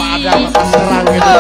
ada maka serang gitu.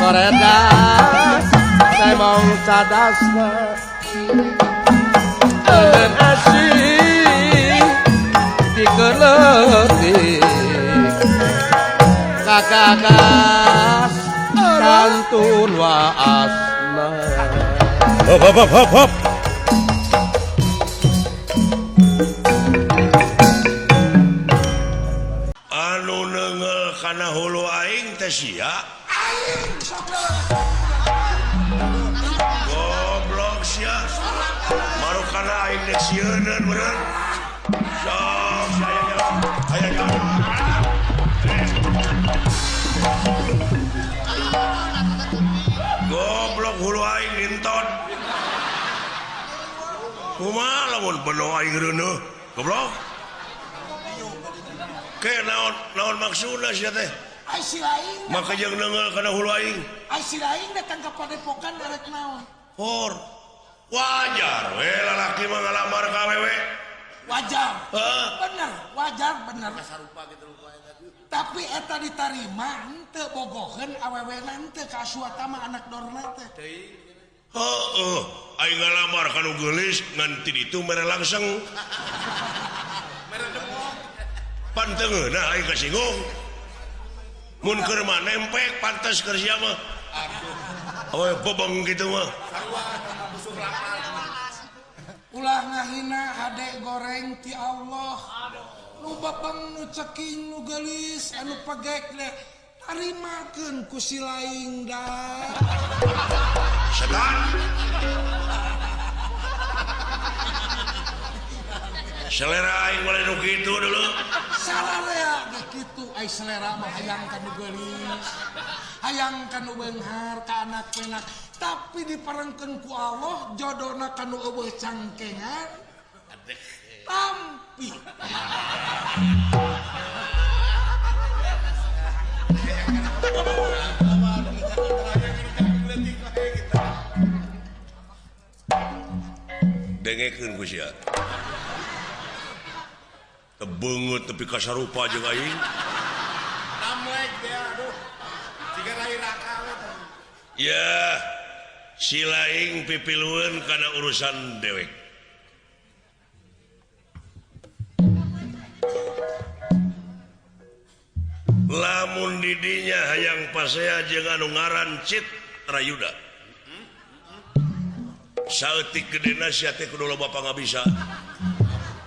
Koredas saya mau cadasna dan asyik dikeletik kakagas kantun wa asna. Hop. Anu neungel kana hulu aing teh sia. Goblok sia. Maru kana aing dek sieun bener. Sok aya jalan. Goblok hulu aing dinton. Kumaha lamun beno aing reuneuh? Goblok. Ke naon maksudna sia teh? Ai si lain maka jeung neungel kana hulu aing. Ai si lain datang ka padepokan arek naon? Hor. Wajar we lalaki mah ngalamar ka awewe. Wajar. Heeh. Bener, wajar bener. Sarupa gitu rupa eta. Tapi eta ditarima henteu bogoheun awewe teh ka asuata mah anak dorna teh. Teuing. Heeh. Aing ngalamar kanu geulis ngan ti ditu mere langsung. Mere demong. Panteungeuna aing kasinggung. Mun keur mah nempek pantes keur sia mah. Aduh. Awe bobong kitu mah. Sarua musuh lapar. Ulah ngahina hade goreng ti Allah. Nu babang nu ceking nu geulis anu pagek le tarimakeun ku si laing da. Setan. Selera aing boleh nu kitu dulu. Salarea ge kitu ai selera mah hayang ka nu geulis. Hayang ka nu beunghar ka anak penak, tapi diparengkeun ku Allah jodona ka nu eueuh cangkengan. Tampi. Dengekeun ku sia. Tebeungeut tepi kasarupa jeung aing. Namlek dia aduh. Jiga rai raka we. Ya, si laing pipilueun kana urusan dewek. Lamun didinya hayang pasea jeung anu ngaran Cit Rayuda. Saeutik gedena sia teh kudu loba pangabisa.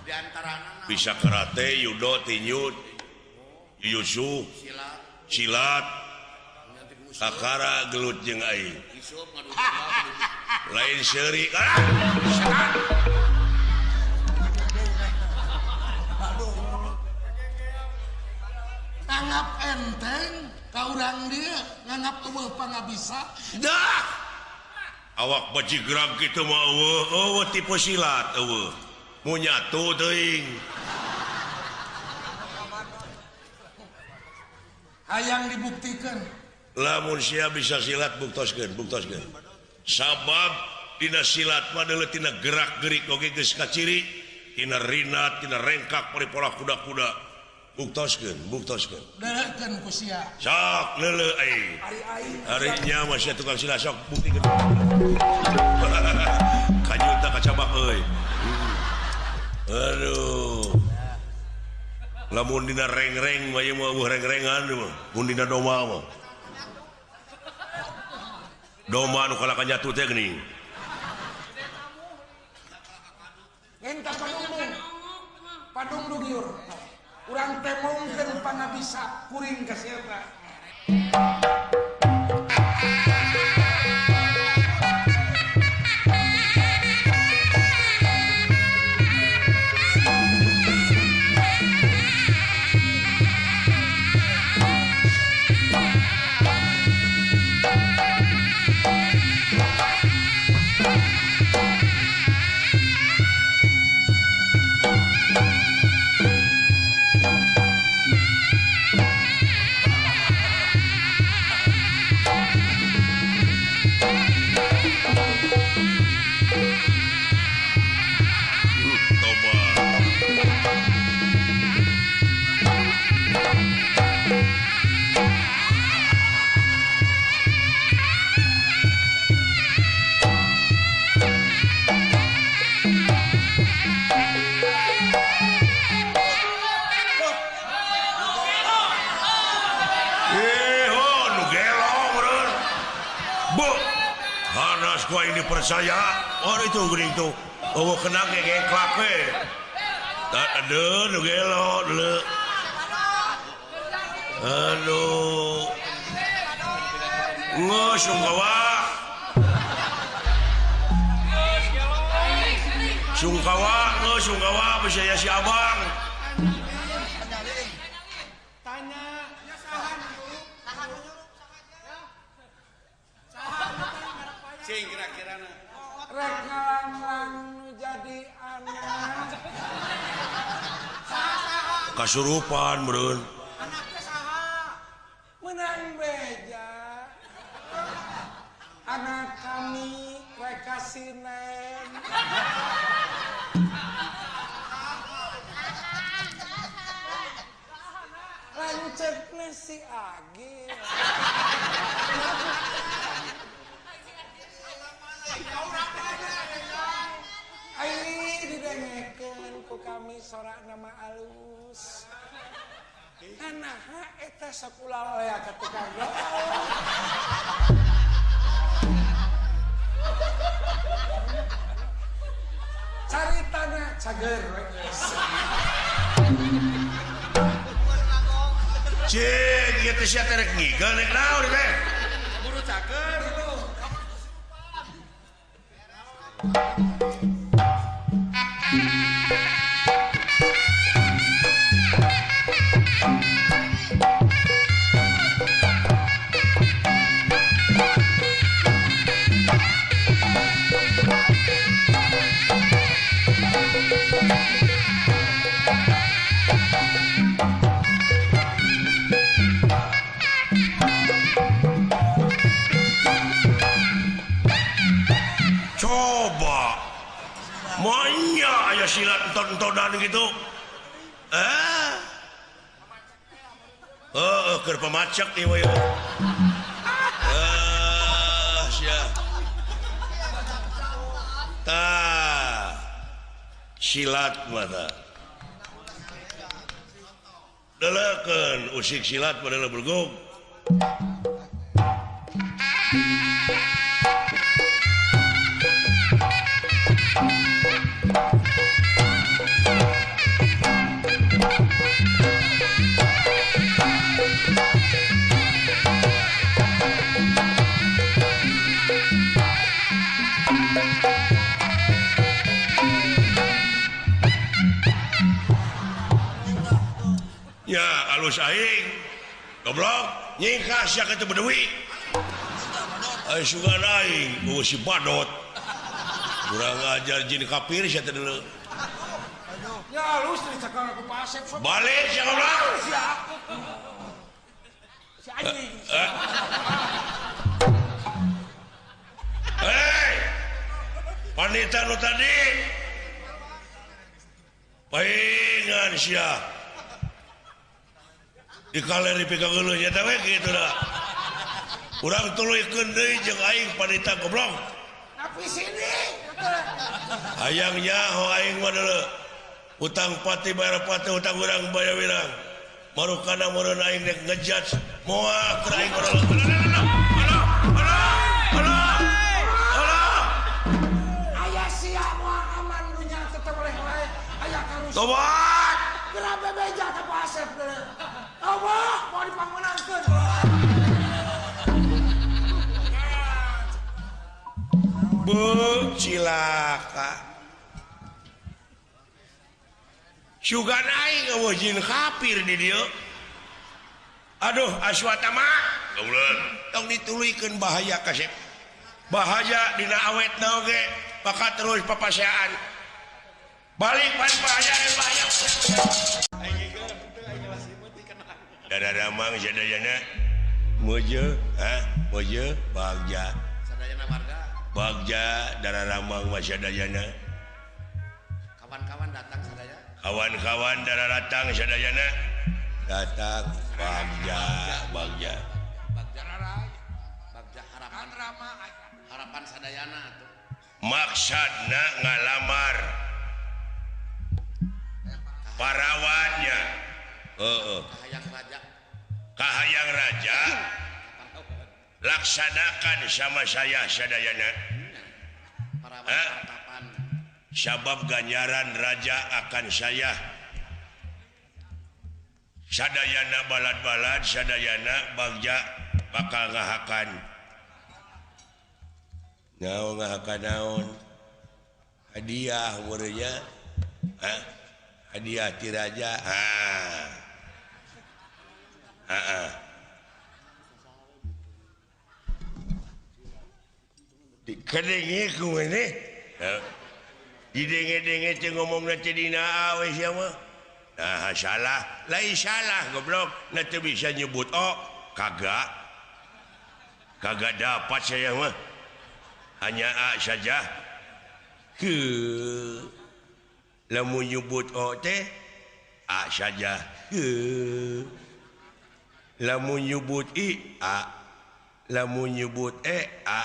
Di antarana bisa karate, judo, tinju, jujutsu, silat, akara, gelut jeung aing. Lain seuri. nganggap enteng ka urang dia nganggap eueuh pangabisa. Dah. Awak bajigrag kitu mah eueuh tipe silat eueuh. Mu nyatu teuing. Hayang dibuktikan lamun sia bisa silat buktoskeun sabab dina silat mah tina gerak-gerik oge geus kaciri tina rina tina rengkak paripola kuda-kuda buktoskeun Deukeun ku sia. sok leuleuh ai Ari harinya mah sia tukang silat sok buktikeun kajuta kacabak euy aduh lamun dina reng-reng mah ieu mah reng-rengan mah mun dina doma mah doma anu kalahkan jatuh teh geuning Engka padung dugiur. Urang teh mungkin pana bisa kuring ka sia teh. percaya itu geuning tuh kena ngeklak we tak ada nu gelo dulu aduh sungkawa percaya si abang cing kira-kira rek ngalang-lang nu jadi anak kasurupan meureun anaknya saha menang beja anak kami rek kasinen lanceukna si Agi Aini didengekeun ku kami sorak nama alus. Anaha eta sakulah aya ka tukang gaul. Caritana cager we. cek ieu teh sia teh rek ngigel rek naon teh buru cager lu aya silat enton-entonan gitu keur pemacak nih we sia tah silat mata deulekeun usik silat padahal bergog ya alus aing goblok nyingkas sia kitu bedewi ai sugan aing si badot kurang ajar jin kafir sia teh deuleu Ya alus dicakal ku Pak Asep. balik sia goblok si anjing. Hei, wanita nu tadi, paingan sia. Di kaleri pika geuleuh nya teh we kitu da. Urang tuluykeun deui jeung aing wanita goblok. Tapi sini. Hayangnya ho aing mah deuleu. Utang pati bayar pati utang urang bayar wirang. Marukana meureun aing rek ngejudge moal keur aing urang. Aya sia moal aman dunya tetep oleh wae. Aya karus. Tobat. Geura bebeja teh Pak Asep deuleu. Allah mau dipangunangkeun. Cilaka sugan aing ngawajin kafir di dieu. Aduh aswatama geuleun tong dituluykeun bahaya kasep bahaya dina awetna oge maka terus papaseaan balik pan bahaya dan bahaya dadada mang sadayana moje moje bagja sadayana marga bagja dararamang masyadayana kawan-kawan datang sadaya kawan-kawan darah datang sadayana datang bagja bagja harapan sadayana tuh maksudna ngalamar parawannya kahayang raja laksanakan sama saya sadayana sabab ganjaran raja akan saya sadayana balad-balad sadayana bagja bakal ngahakan naon hadiah umurnya hadiah ti raja dikendengi ku ini didenge-denge teh ngomong nanti dina awe siapa nah salah lain salah goblok nanti bisa nyebut kagak dapat saya mah hanya A saja ke lamun nyebut teh A saja ke lamun nyebut I A lamun nyebut A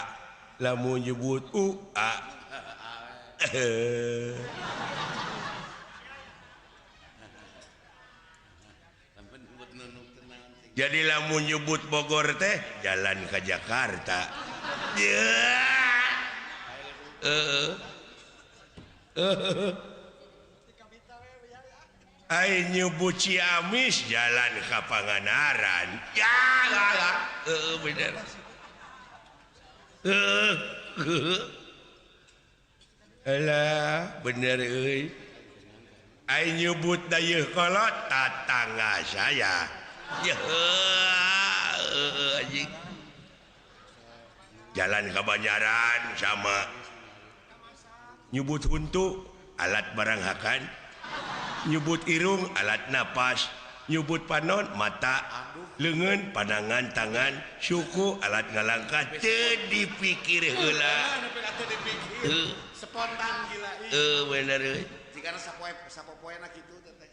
lamun nyebut U A jadi lamun nyebut Bogor teh jalan ke Jakarta ai nyebut Ciamis jalan ke Pangandaran bener alah bener euy ai nyebut dayeuh kolot tatangga saya anjing jalan ke Banjaran sama nyebut huntu alat barang hakan nyebut irung alat napas nyebut panon mata leungeun pandangan tangan suku alat ngalangkah teu dipikir heula spontan gila bener euy jika sapopoena kitu teh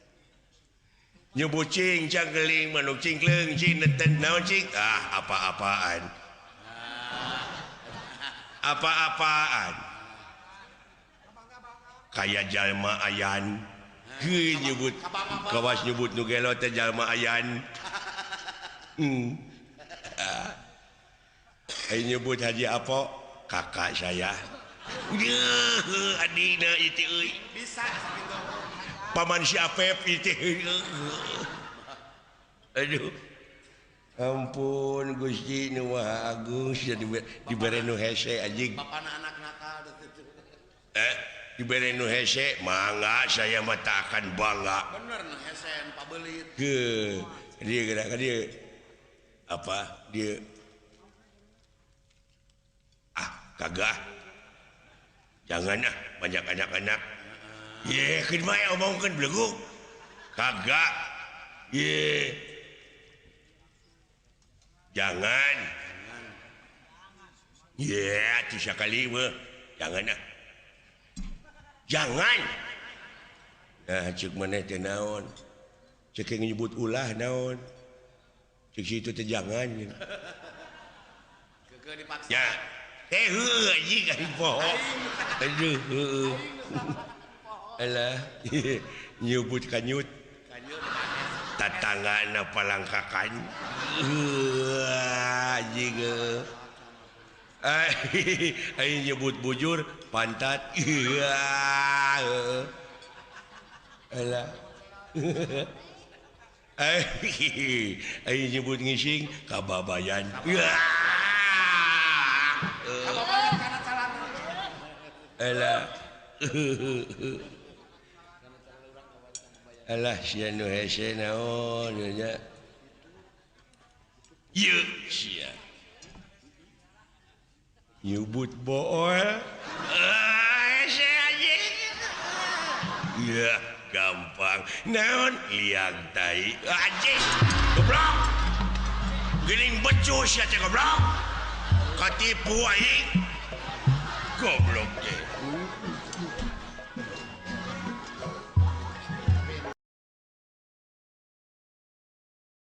nyebut cing canggeling manuk cingkleung cing neten naon cing apa-apaan kayak jalma ayan nyebut kawas nyebut nu gelo teh jalma ayan nyebut Haji Apo kakak saya adina itu euy bisa sakitu paman si Apep itu aduh ampun Gusti nu Maha Agung dibere nu hese anjing bapana anak nakal dibere nu hese mangga saya mah tak akan bangga bener nu hese pabelit dia gerak dia apa dia kagak jangan banyak anak-anak keun mah omongkeun beleguk kagak jangan ya bisa kali jangan jangan cek mana naon cek nyebut ulah naon cek situ teh jangan dipaksa ya anjing ari poho aduh alah nyebut kanyut tatangana palangkakan anjing ai nyebut bujur pantat alah ai nyebut ngising kababayan alah alah sia nu hese naon nya ye sia nyebut bool hese anjing ya gampang naon liang tai anjing goblok geuning becus ya teh goblok katipu aing goblok teh